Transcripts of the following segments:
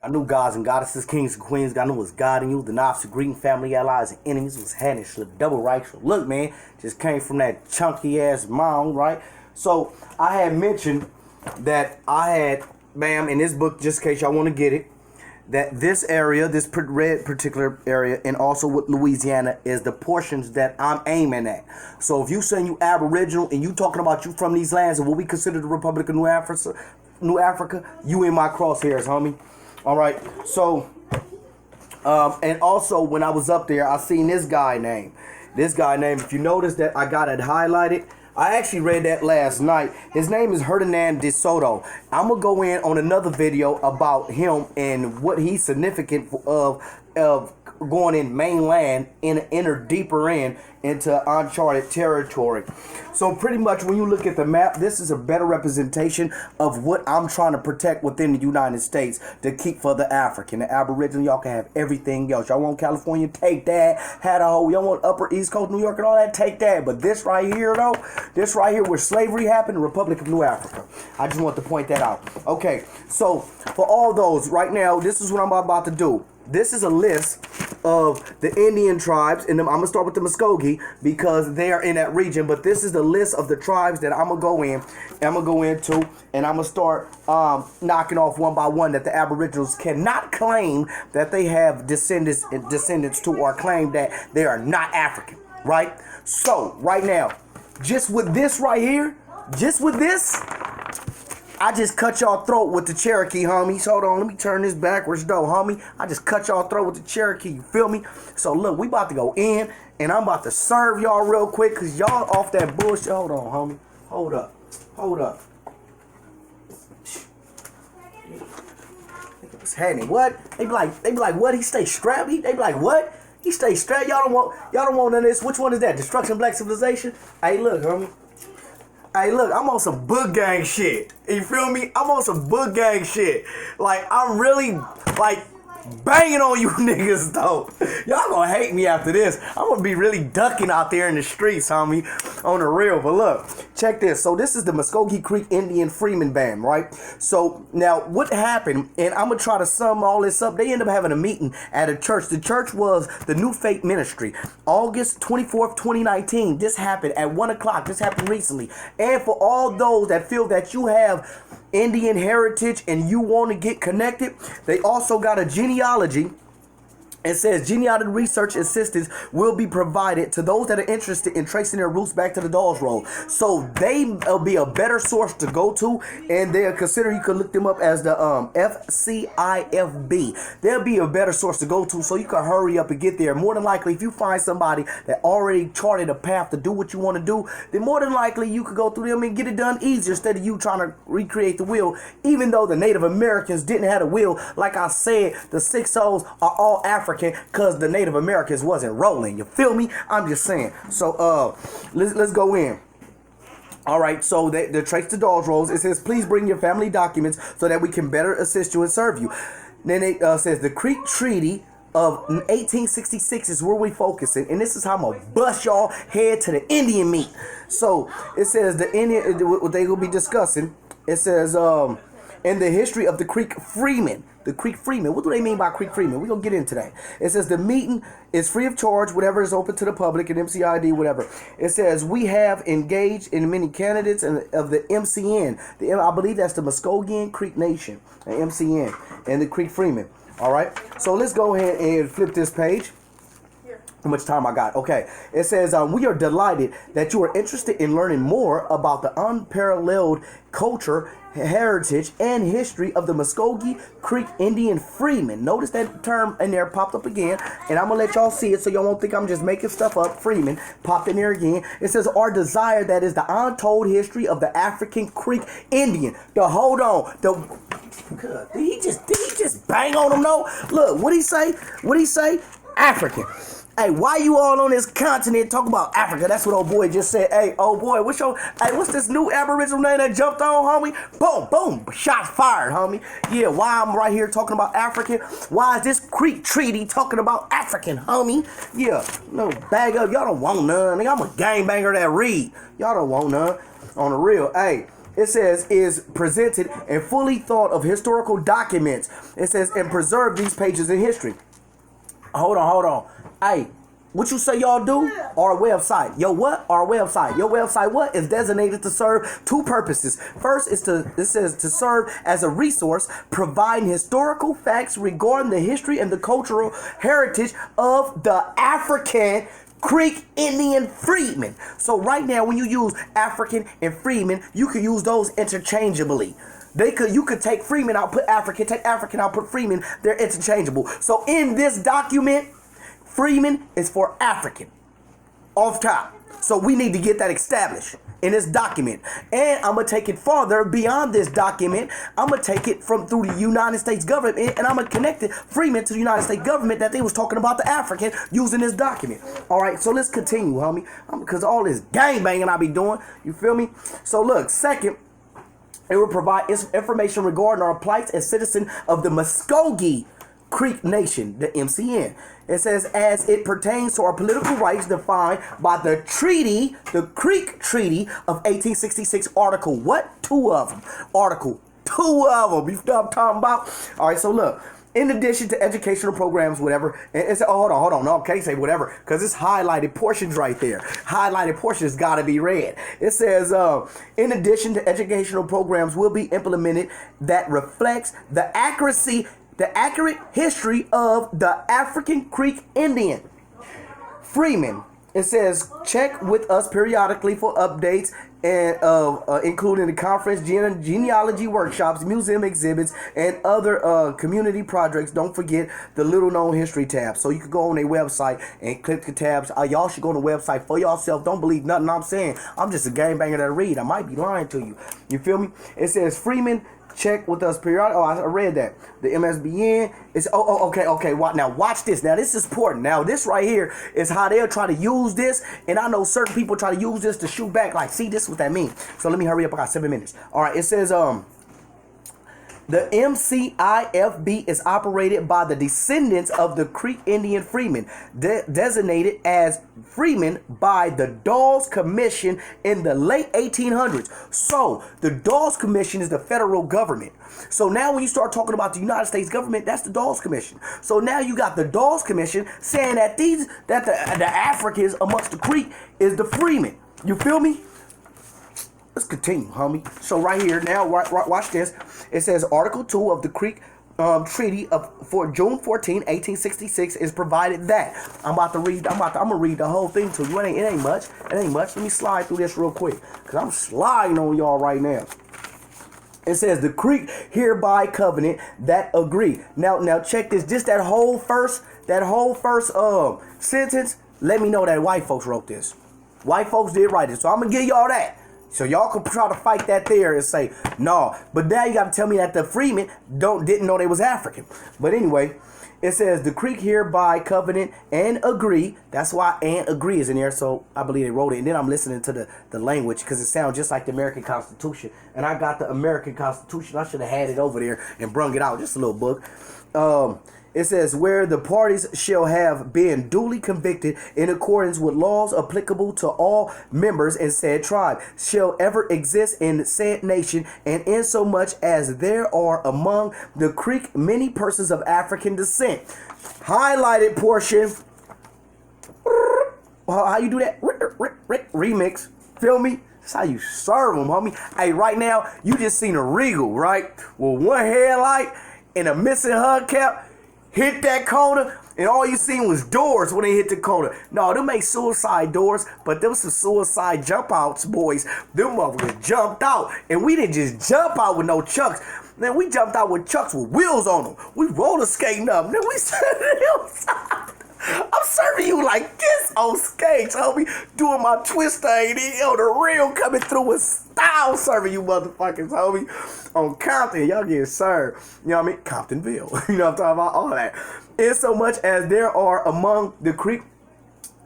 I knew gods and goddesses, kings and queens. I knew it was God and you, the knobs, the greeting, family, allies, and enemies. Was Hadnish, the double right. So look, man, just came from that chunky ass mound, right? So I had mentioned that I had, bam, in this book, just in case y'all want to get it, that this area, this red particular area, and also with Louisiana, is the portions that I'm aiming at. So if you saying you Aboriginal and you talking about you from these lands and what we consider the Republic of New Africa, you in my crosshairs, homie. All right, so, and also when I was up there, I seen this guy name. If you notice that I got it highlighted, I actually read that last night. His name is Hernan de Soto. I'm going to go in on another video about him and what he's significant of going in mainland and enter deeper into uncharted territory. So pretty much when you look at the map, this is a better representation of what I'm trying to protect within the United States to keep for the African. The Aboriginal, y'all can have everything else. Y'all want California, take that. Y'all want Upper East Coast New York and all that, take that. But this right here though, this right here where slavery happened, the Republic of New Africa. I just want to point that out. Okay, so for all those, right now, this is what I'm about to do. This is a list of the Indian tribes, and I'm going to start with the Muskogee because they are in that region, but this is the list of the tribes that I'm going to go in, and I'm going to go into, and I'm going to start knocking off one by one that the Aboriginals cannot claim that they have descendants to, or claim that they are not African, right? So, right now, just with this right here, I just cut y'all throat with the Cherokee, homies. Hold on, let me turn this backwards though, homie. I just cut y'all throat with the Cherokee, you feel me? So look, we about to go in, and I'm about to serve y'all real quick, because y'all off that bullshit. Hold on, homie. Hold up. What's happening? What? They be like, what? He stay strapped? They be like, what? He stay strapped? Y'all don't want none of this. Which one is that? Destruction Black Civilization? Hey, look, homie. Hey, look, I'm on some book gang shit. You feel me? I'm on some book gang shit. Like, I'm really, like, banging on you niggas, though. Y'all gonna hate me after this. I'm gonna be really ducking out there in the streets, homie, on the real. But look, check this. So this is the Muskogee Creek Indian Freeman Band, right? So now what happened, and I'm gonna try to sum all this up. They ended up having a meeting at a church. The church was the New Faith Ministry. August 24th, 2019. This happened at 1 o'clock. This happened recently. And for all those that feel that you have Indian heritage and you want to get connected, they also got a genealogy. It says genealogy research assistance will be provided to those that are interested in tracing their roots back to the Dawes Roll. So they will be a better source to go to, and they'll consider, you can look them up as the FCIFB. They'll be a better source to go to, so you can hurry up and get there. More than likely, if you find somebody that already charted a path to do what you want to do, then more than likely you could go through them and get it done easier instead of you trying to recreate the wheel. Even though the Native Americans didn't have a wheel, like I said, the 6 O's are all African, because the Native Americans wasn't rolling. You feel me? I'm just saying. So let's go in. All right, so they trace the Dawes Rolls. It says, please bring your family documents so that we can better assist you and serve you. Then it says the Creek Treaty of 1866 is where we focusing, and this is how I'm gonna bust y'all head to the Indian meat. So it says the Indian, what they will be discussing. It says in the history of the Creek Freemen. The Creek Freemen. What do they mean by Creek Freemen? We're going to get into that. It says the meeting is free of charge, whatever is open to the public, and MCID, whatever. It says we have engaged in many candidates of the MCN. I believe that's the Muskogee Creek Nation, the MCN, and the Creek Freemen. All right? So let's go ahead and flip this page. How much time I got? Okay. It says, we are delighted that you are interested in learning more about the unparalleled culture, heritage, and history of the Muskogee Creek Indian Freemen. Notice that term in there popped up again, and I'm going to let y'all see it so y'all won't think I'm just making stuff up. Freeman popped in there again. It says, our desire, that is the untold history of the African Creek Indian. Hold on. Did he just bang on him, though? Look, what'd he say? African. Hey, why you all on this continent talking about Africa? That's what old boy just said. Hey, old boy, what's this new Aboriginal name that jumped on, homie? Boom, boom, shots fired, homie. Yeah, why I'm right here talking about African? Why is this Creek Treaty talking about African, homie? Yeah, no, bag up. Y'all don't want none. I'm a gangbanger that read. Y'all don't want none. On the real, hey. it says, is presented and fully thought of historical documents. It says, and preserve these pages in history. Hold on. Hey, what you say y'all do? Our website. Yo, what? Our website. Your website, what? Is designated to serve two purposes. First is it says to serve as a resource, providing historical facts regarding the history and the cultural heritage of the African Creek Indian freedmen. So right now, when you use African and freedmen, you can use those interchangeably. You could take freeman out, put African, take African out, put freeman. They're interchangeable. So in this document, freeman is for African. Off top. So we need to get that established in this document. And I'm going to take it farther beyond this document. I'm going to take it through the United States government, and I'm going to connect it, freeman, to the United States government that they was talking about the African using this document. All right, so let's continue, homie. Because all this gangbanging I be doing, you feel me? So look, second, it will provide information regarding our plights as citizen of the Muskogee Creek Nation, the MCN. It says, as it pertains to our political rights defined by the treaty, the Creek Treaty of 1866, Article what? 2 of them. Article 2 of them. You know what I'm talking about? All right, so look. In addition to educational programs, whatever, and it's, hold on, no, can't say whatever, because it's highlighted portions right there. Highlighted portions got to be read. It says, in addition to educational programs will be implemented that reflects the accurate history of the African Creek Indian freemen. It says, check with us periodically for updates and including the conference, genealogy workshops, museum exhibits, and other community projects. Don't forget the little known history tab. So you can go on their website and click the tabs. Y'all should go on the website for yourself. Don't believe nothing I'm saying. I'm just a gangbanger that read. I might be lying to you. You feel me? It says Freeman. Check with us periodically. Oh, I read that. The MSBN is okay. Now watch this. Now this is important. Now this right here is how they'll try to use this, and I know certain people try to use this to shoot back. Like, see, this is what that means. So let me hurry up. I got 7 minutes. All right. It says the MCIFB is operated by the descendants of the Creek Indian freemen, designated as freemen by the Dawes Commission in the late 1800s. So the Dawes Commission is the federal government. So now when you start talking about the United States government, that's the Dawes Commission. So now you got the Dawes Commission saying that the Africans amongst the Creek is the freemen. You feel me? Let's continue, homie. So right here now, watch this. It says Article 2 of the Creek Treaty for June 14, 1866 is provided that. I'm gonna read the whole thing to you. It ain't much. Let me slide through this real quick, because I'm sliding on y'all right now. It says the Creek hereby covenant that agree. Now check this. Just that whole first sentence. Let me know that white folks wrote this. White folks did write it. So I'm gonna give y'all that. So y'all can try to fight that there and say, no. But now you got to tell me that the freemen didn't know they was African. But anyway, it says the Creek hereby covenant and agree. That's why and agree is in there. So I believe they wrote it. And then I'm listening to the language, because it sounds just like the American Constitution. And I got the American Constitution. I should have had it over there and brung it out. Just a little book. It says, where the parties shall have been duly convicted in accordance with laws applicable to all members in said tribe, shall ever exist in said nation, and insomuch as there are among the Creek many persons of African descent. Highlighted portion. How you do that? Remix. Feel me? That's how you serve them, homie. Hey, right now, you just seen a Regal, right? With one headlight and a missing hubcap. Hit that corner, and all you seen was doors when they hit the corner. No, them ain't suicide doors, but them some suicide jump outs, boys. Them motherfuckers jumped out, and we didn't just jump out with no chucks. Man, we jumped out with chucks with wheels on them. We roller skating up. Then we started outside. I'm serving you like this on skates, homie. Doing my twist thing. The real coming through with style, serving you motherfuckers, homie. On Compton, y'all getting served. You know what I mean? Comptonville. You know what I'm talking about? All that. In so much as there are among the Creek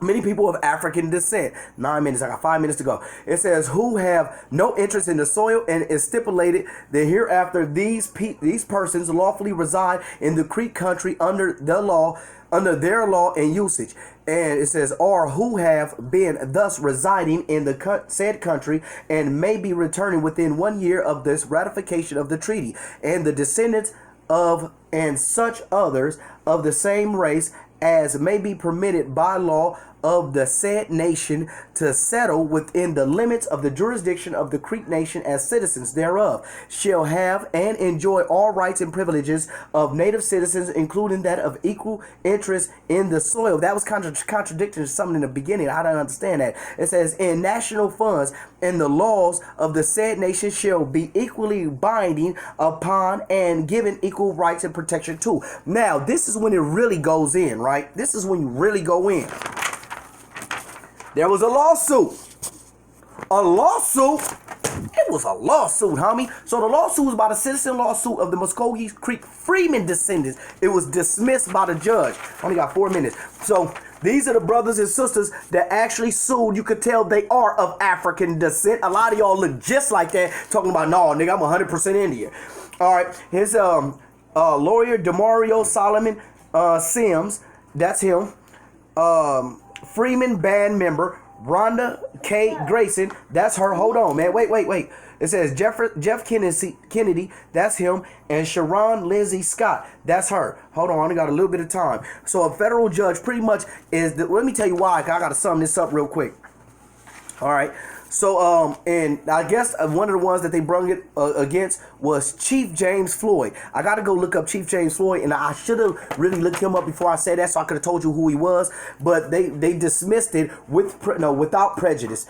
many people of African descent. 9 minutes. I got 5 minutes to go. It says who have no interest in the soil, and is stipulated that hereafter these persons lawfully reside in the Creek country under their law and usage. And it says, or who have been thus residing in the said country and may be returning within 1 year of this ratification of the treaty, and the descendants of and such others of the same race as may be permitted by law of the said nation to settle within the limits of the jurisdiction of the Creek Nation as citizens thereof, shall have and enjoy all rights and privileges of native citizens, including that of equal interest in the soil. That was contradicting to something in the beginning. I don't understand that. It says, in national funds and the laws of the said nation shall be equally binding upon and given equal rights and protection too. Now, this is when it really goes in, right? This is when you really go in. There was a lawsuit. A lawsuit? It was a lawsuit, homie. So the lawsuit was about a citizen lawsuit of the Muskogee Creek Freeman descendants. It was dismissed by the judge. Only got 4 minutes. So these are the brothers and sisters that actually sued. You could tell they are of African descent. A lot of y'all look just like that, talking about, no, nigga, I'm 100% Indian. All right, here's lawyer Demario Solomon Sims. That's him. Freeman band member Rhonda K. Grayson. That's her. Hold on, man. Wait. It says Jeff Kennedy. That's him. And Sharon Lindsay Scott. That's her. Hold on. I only got a little bit of time. So a federal judge pretty much is. Let me tell you why. I got to sum this up real quick. All right. So, and I guess one of the ones that they brung it against was Chief James Floyd. I got to go look up Chief James Floyd, and I should have really looked him up before I said that, so I could have told you who he was. But they dismissed it without prejudice.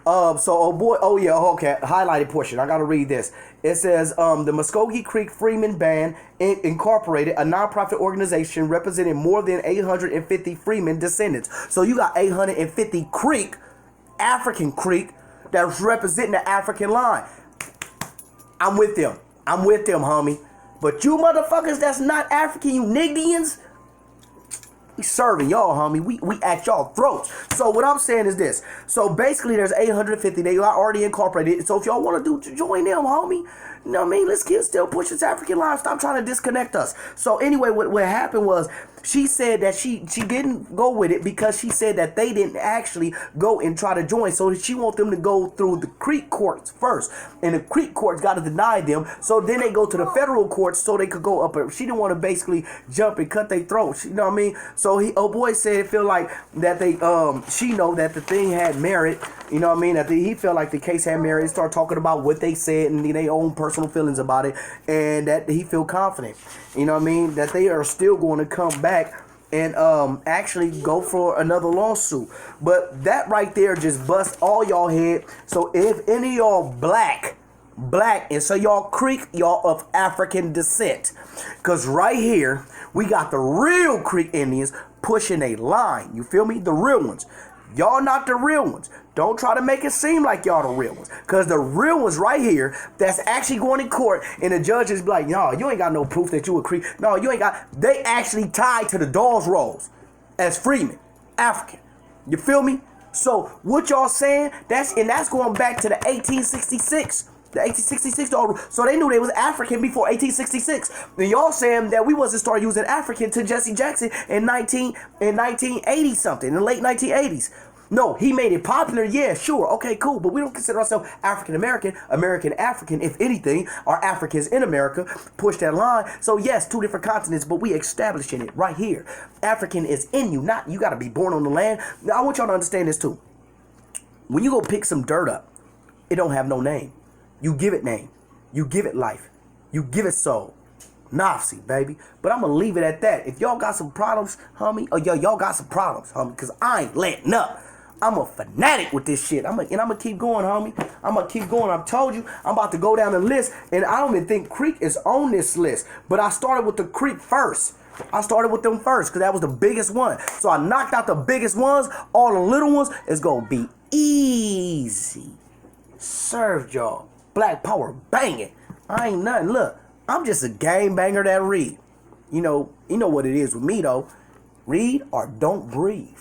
Highlighted portion. I got to read this. It says, the Muskogee Creek Freeman Band Incorporated, a nonprofit organization representing more than 850 Freeman descendants. So you got 850 African Creek, that's representing the African line. I'm with them, homie. But you motherfuckers that's not African, you Nigdians, we serving y'all, homie. We at y'all throats. So what I'm saying is this. So basically there's 850. They are already incorporated. So if y'all want to join them, homie, you know what I mean? Let's still push this African line. Stop trying to disconnect us. So anyway, what happened was, she said that she didn't go with it because she said that they didn't actually go and try to join. So she want them to go through the Creek courts first. And the Creek courts got to deny them. So then they go to the federal courts so they could go up. She didn't want to basically jump and cut their throats. You know what I mean? So boy said it feel like that she know that the thing had merit. You know what I mean? That he felt like the case had merit. Start talking about what they said and their own personal feelings about it. And that he feel confident. You know what I mean? That they are still going to come back and actually go for another lawsuit. But that right there just bust all y'all head. So if any of y'all black, and so y'all Creek, y'all of African descent. Because right here, we got the real Creek Indians pushing a line. You feel me? The real ones. Y'all not the real ones. Don't try to make it seem like y'all the real ones. Because the real ones right here, that's actually going in court, and the judge is like, no, you ain't got no proof that you a Creek. No, you ain't got. They actually tied to the Dawes rolls as Freeman, African. You feel me? So what y'all saying, that's going back to the 1866. The 1866 Dawes Rolls. So they knew they was African before 1866. And y'all saying that we wasn't start using African to Jesse Jackson in 1980 something, in the late 1980s. No, he made it popular. Yeah, sure. Okay, cool. But we don't consider ourselves African American, American African. If anything, our Africans in America push that line. So yes, two different continents, but we establishing it right here. African is in you, not you got to be born on the land. Now I want y'all to understand this too. When you go pick some dirt up, it don't have no name. You give it name. You give it life. You give it soul. Nafsi, baby. But I'm going to leave it at that. If y'all got some problems, homie, y'all got some problems, homie, because I ain't letting up. I'm a fanatic with this shit. I'm going to keep going, homie. I'm going to keep going. I've told you, I'm about to go down the list, and I don't even think Creek is on this list. But I started with the Creek first. I started with them first because that was the biggest one. So I knocked out the biggest ones. All the little ones is going to be easy. Served y'all. Black power banging. I ain't nothing. Look, I'm just a game banger that read. You know what it is with me though. Read or don't breathe.